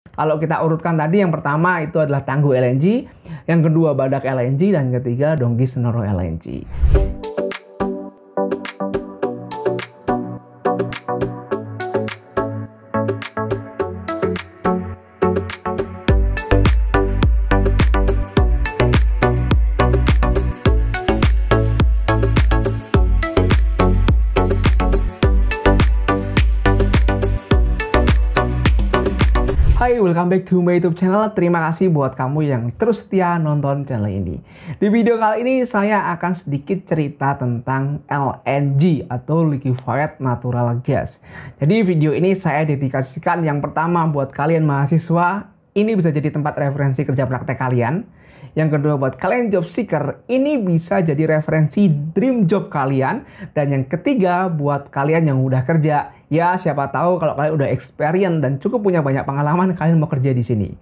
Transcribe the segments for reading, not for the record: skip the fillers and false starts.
Kalau kita urutkan tadi, yang pertama itu adalah Tangguh LNG, yang kedua Badak LNG, dan ketiga Donggi Senoro LNG. Hai, welcome back to my YouTube channel. Terima kasih buat kamu yang terus setia nonton channel ini. Di video kali ini saya akan sedikit cerita tentang LNG atau Liquefied Natural Gas. Jadi video ini saya dedikasikan yang pertama buat kalian mahasiswa, ini bisa jadi tempat referensi kerja praktek kalian. Yang kedua buat kalian job seeker, ini bisa jadi referensi dream job kalian. Dan yang ketiga buat kalian yang udah kerja, ya siapa tahu kalau kalian udah experience dan cukup punya banyak pengalaman, kalian mau kerja di sini.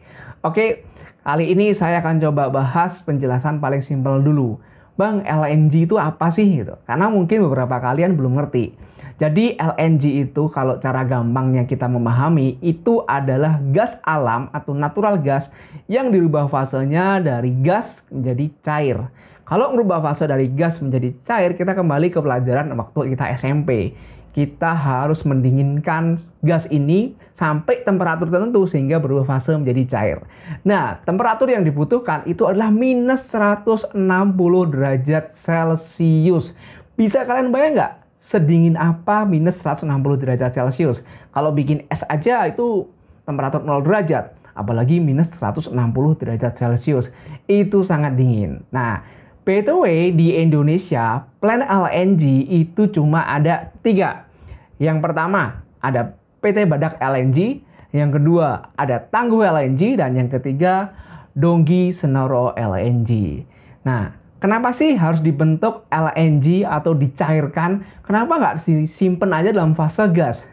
Oke, kali ini saya akan coba bahas penjelasan paling simpel dulu. Bang, LNG itu apa sih gitu? Karena mungkin beberapa kalian belum ngerti. Jadi LNG itu kalau cara gampangnya kita memahami itu adalah gas alam atau natural gas yang dirubah fasenya dari gas menjadi cair. Kalau merubah fase dari gas menjadi cair, kita kembali ke pelajaran waktu kita SMP. Kita harus mendinginkan gas ini sampai temperatur tertentu sehingga berubah fase menjadi cair. Nah, temperatur yang dibutuhkan itu adalah minus 160 derajat Celcius. Bisa kalian bayang nggak? Sedingin apa minus 160 derajat Celcius? Kalau bikin es aja itu temperatur 0 derajat. Apalagi minus 160 derajat Celcius. Itu sangat dingin. Nah, by the way, di Indonesia, plant LNG itu cuma ada 3. Yang pertama, ada PT Badak LNG. Yang kedua, ada Tangguh LNG. Dan yang ketiga, Donggi Senoro LNG. Nah, kenapa sih harus dibentuk LNG atau dicairkan? Kenapa nggak disimpan aja dalam fase gas?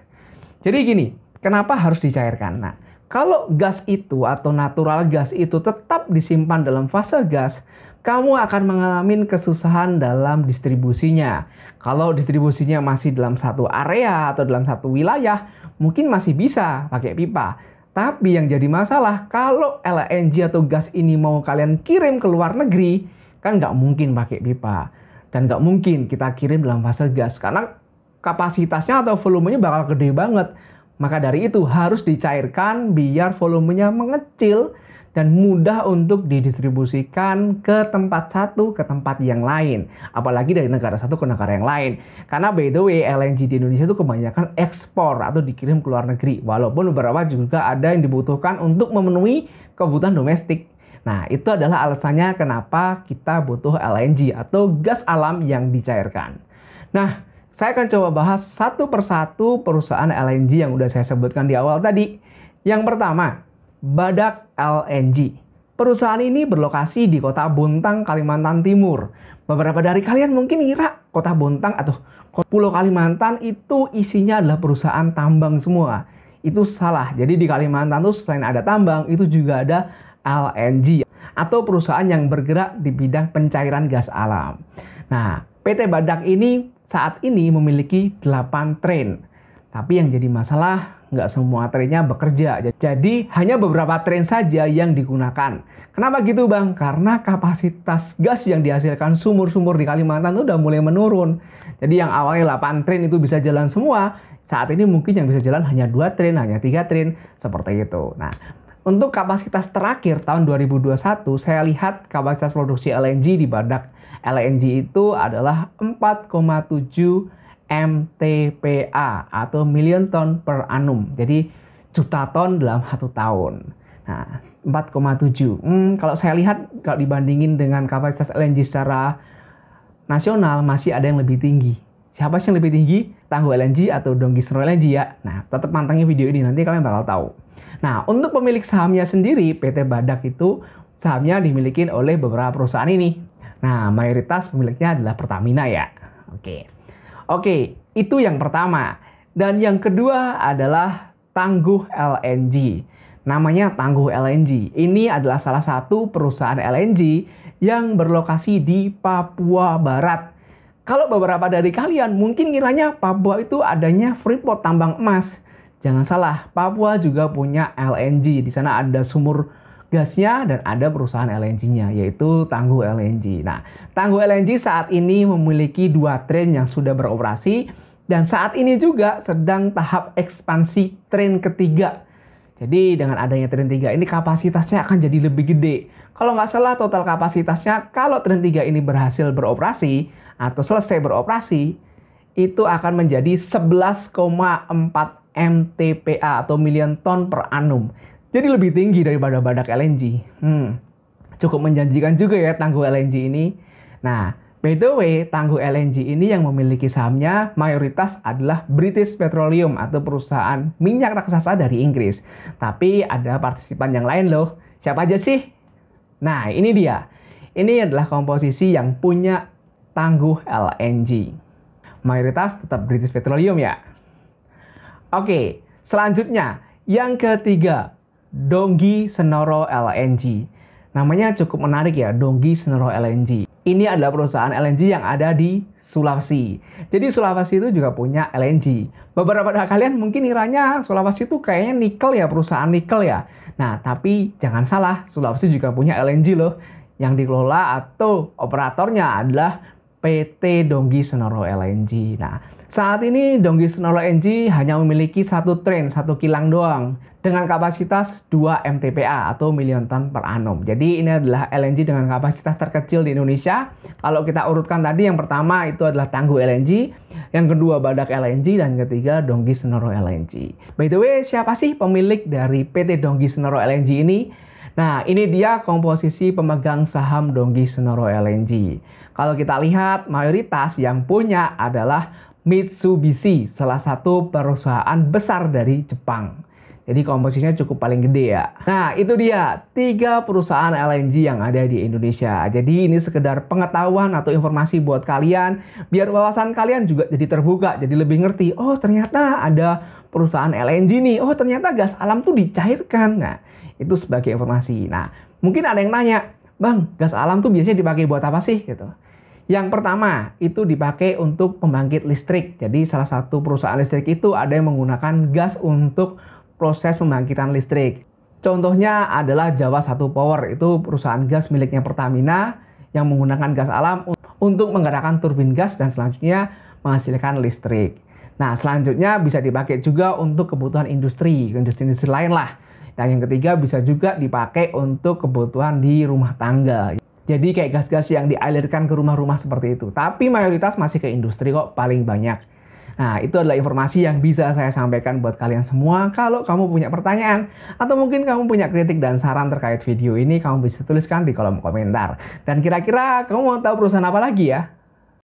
Jadi gini, kenapa harus dicairkan? Nah, kalau gas itu atau natural gas itu tetap disimpan dalam fase gas, kamu akan mengalami kesusahan dalam distribusinya. Kalau distribusinya masih dalam satu area atau dalam satu wilayah, mungkin masih bisa pakai pipa. Tapi yang jadi masalah, kalau LNG atau gas ini mau kalian kirim ke luar negeri, kan nggak mungkin pakai pipa. Dan nggak mungkin kita kirim dalam fase gas, karena kapasitasnya atau volumenya bakal gede banget. Maka dari itu harus dicairkan biar volumenya mengecil dan mudah untuk didistribusikan ke tempat satu ke tempat yang lain. Apalagi dari negara satu ke negara yang lain. Karena by the way, LNG di Indonesia itu kebanyakan ekspor atau dikirim ke luar negeri. Walaupun beberapa juga ada yang dibutuhkan untuk memenuhi kebutuhan domestik. Nah, itu adalah alasannya kenapa kita butuh LNG atau gas alam yang dicairkan. Nah, saya akan coba bahas satu persatu perusahaan LNG yang udah saya sebutkan di awal tadi. Yang pertama, Badak LNG. Perusahaan ini berlokasi di Kota Bontang, Kalimantan Timur. Beberapa dari kalian mungkin ngira Kota Bontang atau Pulau Kalimantan itu isinya adalah perusahaan tambang semua. Itu salah. Jadi di Kalimantan tuh selain ada tambang, itu juga ada LNG atau perusahaan yang bergerak di bidang pencairan gas alam. Nah, PT Badak ini saat ini memiliki 8 train. Tapi yang jadi masalah, nggak semua trainnya bekerja. Jadi hanya beberapa train saja yang digunakan. Kenapa gitu Bang? Karena kapasitas gas yang dihasilkan sumur-sumur di Kalimantan itu udah mulai menurun. Jadi yang awalnya 8 train itu bisa jalan semua, saat ini mungkin yang bisa jalan hanya 2 train, hanya 3 train, seperti itu. Nah, untuk kapasitas terakhir tahun 2021, saya lihat kapasitas produksi LNG di Badak LNG itu adalah 4,7 MTPA atau million ton per annum. Jadi juta ton dalam 1 tahun. Nah, 4,7. Kalau saya lihat kalau dibandingin dengan kapasitas LNG secara nasional masih ada yang lebih tinggi. Siapa sih yang lebih tinggi? Tangguh LNG atau Donggi Senoro LNG ya? Nah, tetap pantengin video ini, nanti kalian bakal tahu. Nah, untuk pemilik sahamnya sendiri, PT Badak itu sahamnya dimiliki oleh beberapa perusahaan ini. Nah, mayoritas pemiliknya adalah Pertamina ya. Oke, itu yang pertama. Dan yang kedua adalah Tangguh LNG. Namanya Tangguh LNG. Ini adalah salah satu perusahaan LNG yang berlokasi di Papua Barat. Kalau beberapa dari kalian mungkin kiranya Papua itu adanya Freeport tambang emas. Jangan salah, Papua juga punya LNG. Di sana ada sumur gasnya dan ada perusahaan LNG-nya, yaitu Tangguh LNG. Nah, Tangguh LNG saat ini memiliki 2 train yang sudah beroperasi dan saat ini juga sedang tahap ekspansi train ketiga. Jadi dengan adanya train 3 ini kapasitasnya akan jadi lebih gede. Kalau nggak salah total kapasitasnya kalau train 3 ini berhasil beroperasi atau selesai beroperasi, itu akan menjadi 11,4 MTPA atau million ton per annum. Jadi lebih tinggi daripada Badak LNG. Cukup menjanjikan juga ya Tangguh LNG ini. Nah, by the way, Tangguh LNG ini yang memiliki sahamnya mayoritas adalah British Petroleum atau perusahaan minyak raksasa dari Inggris. Tapi ada partisipan yang lain loh. Siapa aja sih? Nah, ini dia. Ini adalah komposisi yang punya Tangguh LNG. Mayoritas tetap British Petroleum ya. Oke, selanjutnya yang ketiga, Donggi Senoro LNG. Namanya cukup menarik ya, Donggi Senoro LNG. Ini adalah perusahaan LNG yang ada di Sulawesi. Jadi Sulawesi itu juga punya LNG. Beberapa dari kalian mungkin kiranya Sulawesi itu kayaknya nikel ya, perusahaan nikel ya. Nah, tapi jangan salah, Sulawesi juga punya LNG loh. Yang dikelola atau operatornya adalah PT Donggi Senoro LNG. Nah, saat ini Donggi Senoro LNG hanya memiliki 1 train, 1 kilang doang dengan kapasitas 2 MTPA atau million ton per annum. Jadi ini adalah LNG dengan kapasitas terkecil di Indonesia. Kalau kita urutkan tadi, yang pertama itu adalah Tangguh LNG, yang kedua Badak LNG, dan ketiga Donggi Senoro LNG. By the way, siapa sih pemilik dari PT Donggi Senoro LNG ini? Nah, ini dia komposisi pemegang saham Donggi Senoro LNG. Kalau kita lihat, mayoritas yang punya adalah Mitsubishi, salah satu perusahaan besar dari Jepang. Jadi komposisinya cukup paling gede ya. Nah, itu dia 3 perusahaan LNG yang ada di Indonesia. Jadi ini sekedar pengetahuan atau informasi buat kalian, biar wawasan kalian juga jadi terbuka, jadi lebih ngerti. Oh, ternyata ada perusahaan LNG nih. Oh, ternyata gas alam tuh dicairkan. Nah, itu sebagai informasi. Nah, mungkin ada yang nanya, Bang, gas alam tuh biasanya dipakai buat apa sih? Gitu. Yang pertama, itu dipakai untuk pembangkit listrik. Jadi salah satu perusahaan listrik itu ada yang menggunakan gas untuk proses pembangkitan listrik. Contohnya adalah Jawa 1 Power, itu perusahaan gas miliknya Pertamina yang menggunakan gas alam untuk menggerakkan turbin gas dan selanjutnya menghasilkan listrik. Nah, selanjutnya bisa dipakai juga untuk kebutuhan industri lain lah. Dan yang ketiga bisa juga dipakai untuk kebutuhan di rumah tangga. Jadi kayak gas-gas yang dialirkan ke rumah-rumah seperti itu. Tapi mayoritas masih ke industri kok, paling banyak. Nah, itu adalah informasi yang bisa saya sampaikan buat kalian semua. Kalau kamu punya pertanyaan, atau mungkin kamu punya kritik dan saran terkait video ini, kamu bisa tuliskan di kolom komentar. Dan kira-kira kamu mau tahu perusahaan apa lagi ya?